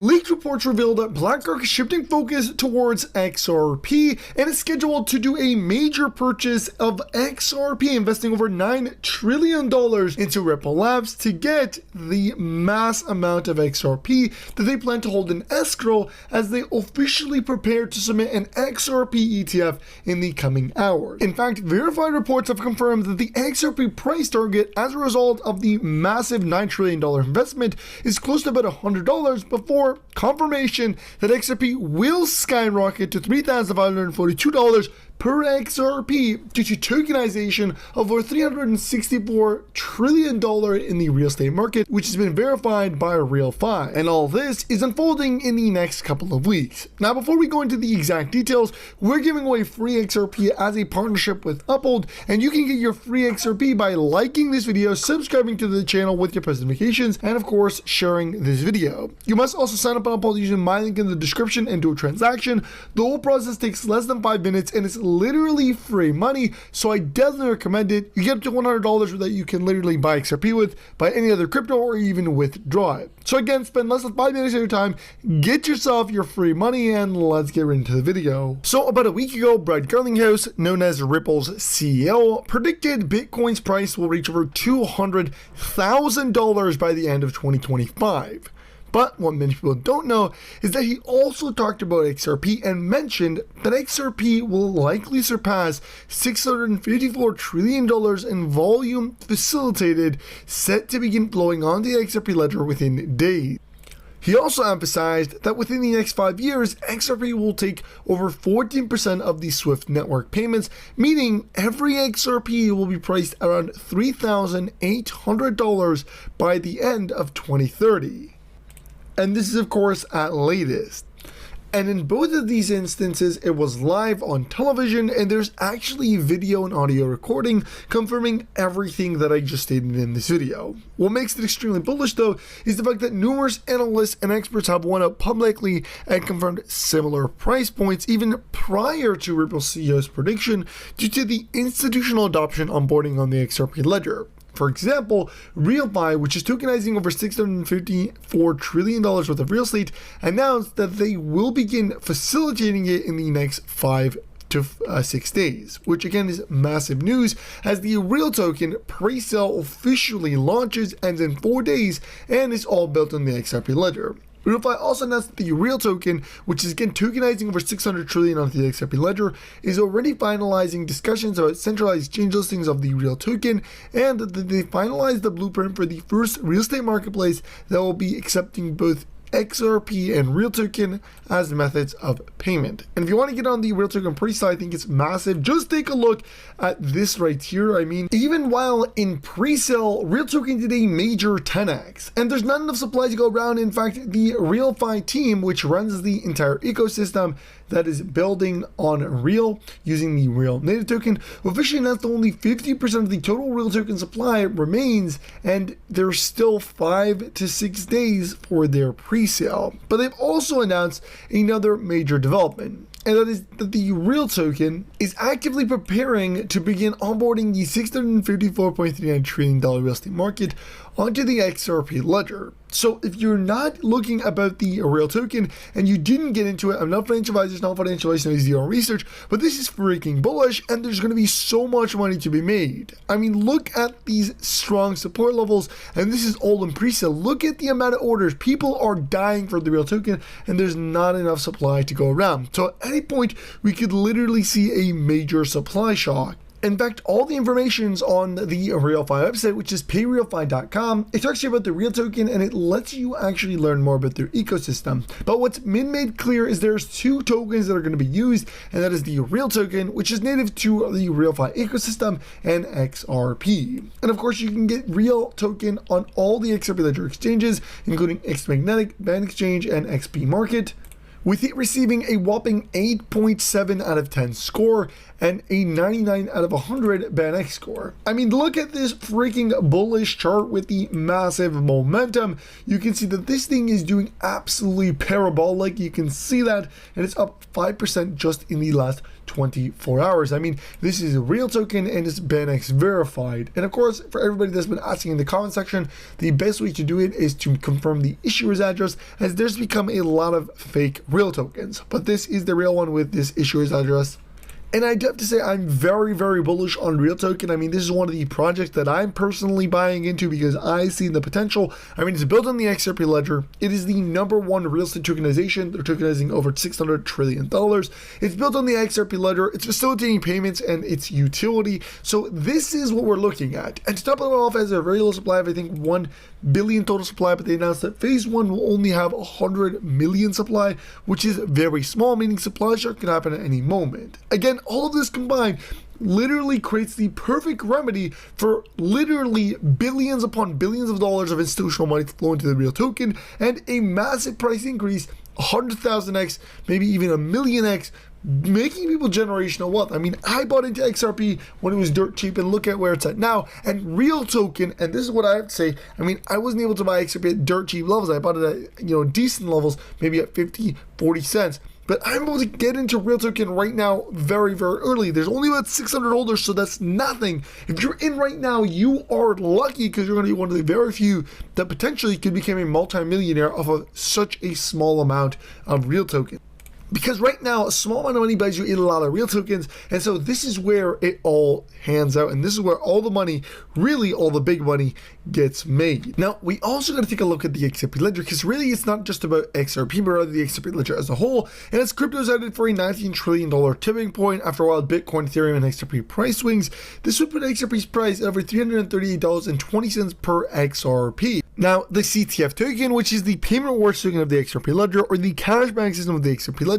Leaked reports reveal that BlackRock is shifting focus towards XRP and is scheduled to do a major purchase of XRP, investing over $9 trillion into Ripple Labs to get the mass amount of XRP that they plan to hold in escrow as they officially prepare to submit an XRP ETF in the coming hours. In fact, verified reports have confirmed that the XRP price target as a result of the massive $9 trillion investment is close to about $100 before confirmation that XRP will skyrocket to $3,542 per XRP due to tokenization of over $364 trillion in the real estate market, which has been verified by RealFi. And all this is unfolding in the next couple of weeks. Now, before we go into the exact details, we're giving away free XRP as a partnership with Uphold, and you can get your free XRP by liking this video, subscribing to the channel with your post notifications, and of course, sharing this video. You must also sign up on Uphold using my link in the description and do a transaction. The whole process takes less than 5 minutes and it's literally free money, so I definitely recommend it. You get up to $100 that you can literally buy XRP with, buy any other crypto, or even withdraw it. So again, spend less than 5 minutes of your time, get yourself your free money, and let's get right into the video. So about a week ago, Brad Garlinghouse, known as Ripple's CEO, predicted Bitcoin's price will reach over $200,000 by the end of 2025. But what many people don't know is that he also talked about XRP and mentioned that XRP will likely surpass $654 trillion in volume facilitated, set to begin flowing on the XRP ledger within days. He also emphasized that within the next 5 years, XRP will take over 14% of the SWIFT network payments, meaning every XRP will be priced around $3,800 by the end of 2030. And this is of course at latest. And in both of these instances, it was live on television, and there's actually video and audio recording confirming everything that I just stated in this video. What makes it extremely bullish though is the fact that numerous analysts and experts have went out publicly and confirmed similar price points even prior to Ripple's CEO's prediction due to the institutional adoption onboarding on the XRP ledger. For example, RealFi, which is tokenizing over $654 trillion worth of real estate, announced that they will begin facilitating it in the next 5 to 6 days, which again is massive news as the Real token pre-sale officially launches, ends in 4 days, and is all built on the XRP ledger. RealFi also announced that the Real token, which is again tokenizing over $600 trillion on the XRP ledger, is already finalizing discussions about centralized exchange listings of the Real token, and that they finalized the blueprint for the first real estate marketplace that will be accepting both XRP and Real token as methods of payment. And if you want to get on the Real token pre-sale, I think it's massive. Just take a look at this right here. I mean, even while in pre-sale, Real token did a major 10x, and there's not enough supply to go around. In fact, the RealFi team, which runs the entire ecosystem that is building on Real using the Real native token, officially announced that only 50% of the total Real token supply remains, and there's still 5 to 6 days for their pre-sale. But they've also announced another major development, and that is that the Real token is actively preparing to begin onboarding the $654.39 trillion real estate market onto the XRP ledger. So if you're not looking about the Real token and you didn't get into it, I'm not financial advisors, not financial advice, no easy on research, but this is freaking bullish, and there's going to be so much money to be made. I mean, look at these strong support levels, and this is all in pre-sale. Look at the amount of orders. People are dying for the Real token, and there's not enough supply to go around. So at any point, we could literally see a major supply shock. In fact, all the information's on the RealFi website, which is payrealfi.com. It talks to you about the Real token, and it lets you actually learn more about their ecosystem. But what's been made clear is there's 2 tokens that are going to be used, and that is the Real token, which is native to the RealFi ecosystem, and XRP. And of course, you can get Real token on all the XRP ledger exchanges, including X Magnetic, Band Exchange, and XP Market. with it receiving a whopping 8.7 out of 10 score and a 99 out of 100 BlackRock's score. I mean, look at this freaking bullish chart with the massive momentum. You can see that this thing is doing absolutely parabolic. You can see that, and it's up 5% just in the last 24 hours. I mean, this is a real token and it's BlackRock's verified. And of course, for everybody that's been asking in the comment section, the best way to do it is to confirm the issuer's address, as there's become a lot of fake real tokens. But this is the real one with this issuer's address. And I'd have to say I'm very, very bullish on Real Token. I mean, this is one of the projects that I'm personally buying into because I see the potential. I mean, it's built on the XRP ledger. It is the #1 real estate tokenization. They're tokenizing over $600 trillion. It's built on the XRP ledger. It's facilitating payments and its utility. So this is what we're looking at. And to top it off, as a very low supply of, I think, 1 billion total supply, but they announced that phase 1 will only have 100 million supply, which is very small, meaning supply shock can happen at any moment. Again, all of this combined literally creates the perfect remedy for literally billions upon billions of dollars of institutional money to flow into the real token, and a massive price increase, 100,000x, maybe even 1,000,000x, making people generational wealth. I mean, I bought into XRP when it was dirt cheap, and look at where it's at now. And Real Token, and this is what I have to say, I mean, I wasn't able to buy XRP at dirt cheap levels. I bought it at, decent levels, maybe at 50, 40 cents. But I'm able to get into Real Token right now very, very early. There's only about 600 holders, so that's nothing. If you're in right now, you are lucky because you're going to be one of the very few that potentially could become a multi-millionaire off of such a small amount of Real Token. Because right now, a small amount of money buys you a lot of real tokens, and so this is where it all hands out, and this is where all the money, really all the big money, gets made. Now, we also got to take a look at the XRP ledger, because really it's not just about XRP, but rather the XRP ledger as a whole, and as crypto is headed for a $19 trillion tipping point after a while Bitcoin, Ethereum, and XRP price swings, this would put XRP's price at over $338.20 per XRP. Now, the CTF token, which is the payment rewards token of the XRP ledger, or the cashback system of the XRP ledger,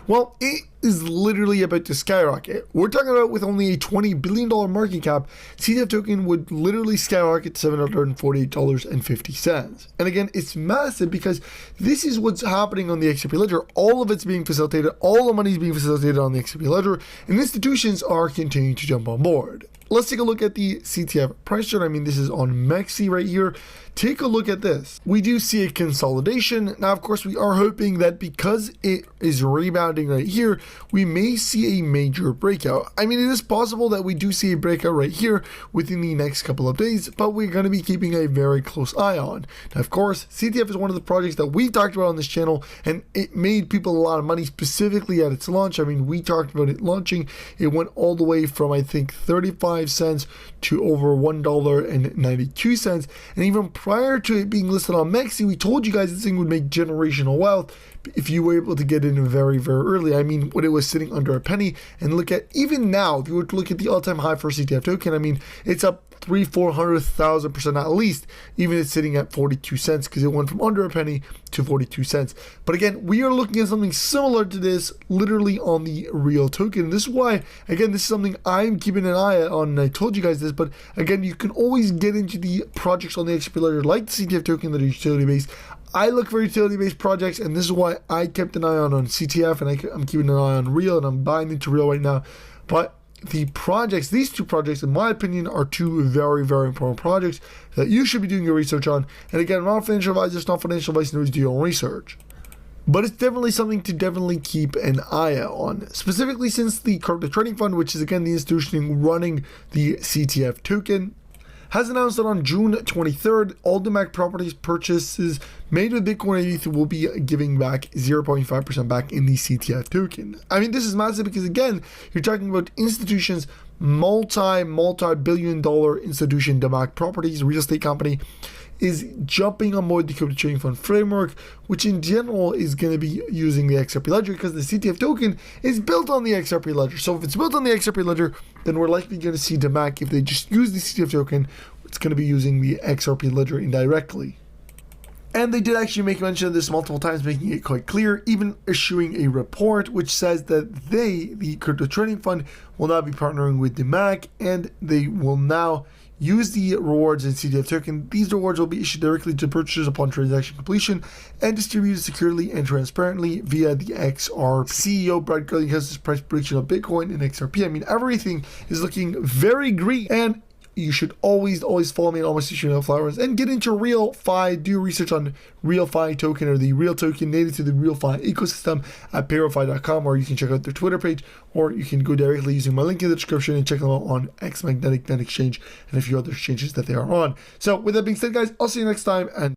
well, it is literally about to skyrocket. We're talking about with only a $20 billion market cap, CTF token would literally skyrocket to $748.50. And again, it's massive because this is what's happening on the XRP ledger. All of it's being facilitated, all the money is being facilitated on the XRP ledger, and institutions are continuing to jump on board. Let's take a look at the CTF price chart. I mean, this is on Mexi right here. Take a look at this. We do see a consolidation. Now, of course, we are hoping that because it is rebounding right here, we may see a major breakout. I mean, it is possible that we do see a breakout right here within the next couple of days, but we're going to be keeping a very close eye on. Now, of course, CTF is one of the projects that we talked about on this channel, and it made people a lot of money specifically at its launch. I mean, we talked about it launching. It went all the way from, I think, 35 cents to over $1.92. And even prior to it being listed on Mexi, we told you guys this thing would make generational wealth if you were able to get in very, very early. I mean, when it was sitting under a penny, and look at, even now, if you were to look at the all-time high for CTF token, I mean, it's up 400,000% at least, even it's sitting at 42 cents because it went from under a penny to 42 cents. But again, we are looking at something similar to this literally on the Real Token. This is why, again, this is something I'm keeping an eye on, and I told you guys this, but again, you can always get into the projects on the XRP ledger like the CTF token that are utility based. I look for utility-based projects, and this is why I kept an eye on CTF, and I'm keeping an eye on Real, and I'm buying into Real right now. But the projects, these two projects, in my opinion, are two very, very important projects that you should be doing your research on. And again, I'm not a financial advisor, it's not financial advice, always do your own research. But it's definitely something to keep an eye out on, specifically since the crypto trading fund, which is again the institution running the CTF token, has announced that on June 23rd, all Buyback properties purchases made with Bitcoin and ETH will be giving back 0.5% back in the CTF token. I mean, this is massive because, again, you're talking about institutions, multi-billion dollar institution, Buyback properties, real estate company, is jumping on board the crypto trading fund framework, which in general is going to be using the XRP ledger because the CTF token is built on the XRP ledger. So if it's built on the XRP ledger, then we're likely going to see Buyback, if they just use the CTF token, it's going to be using the XRP ledger indirectly. And they did actually make mention of this multiple times, making it quite clear, even issuing a report which says that they, the crypto trading fund, will now be partnering with Buyback, and they will now use the rewards in CDF token. These rewards will be issued directly to purchasers upon transaction completion and distributed securely and transparently via the XRP. CEO Brad Garley has this price prediction of Bitcoin and XRP. I mean, everything is looking very green, and you should always follow me on all my social media flowers and get into RealFi. Do research on RealFi token, or the real token native to the RealFi ecosystem, at payrofi.com, or you can check out their Twitter page, or you can go directly using my link in the description and check them out on X Magnetic Net Exchange and a few other exchanges that they are on. So with that being said, guys, I'll see you next time, and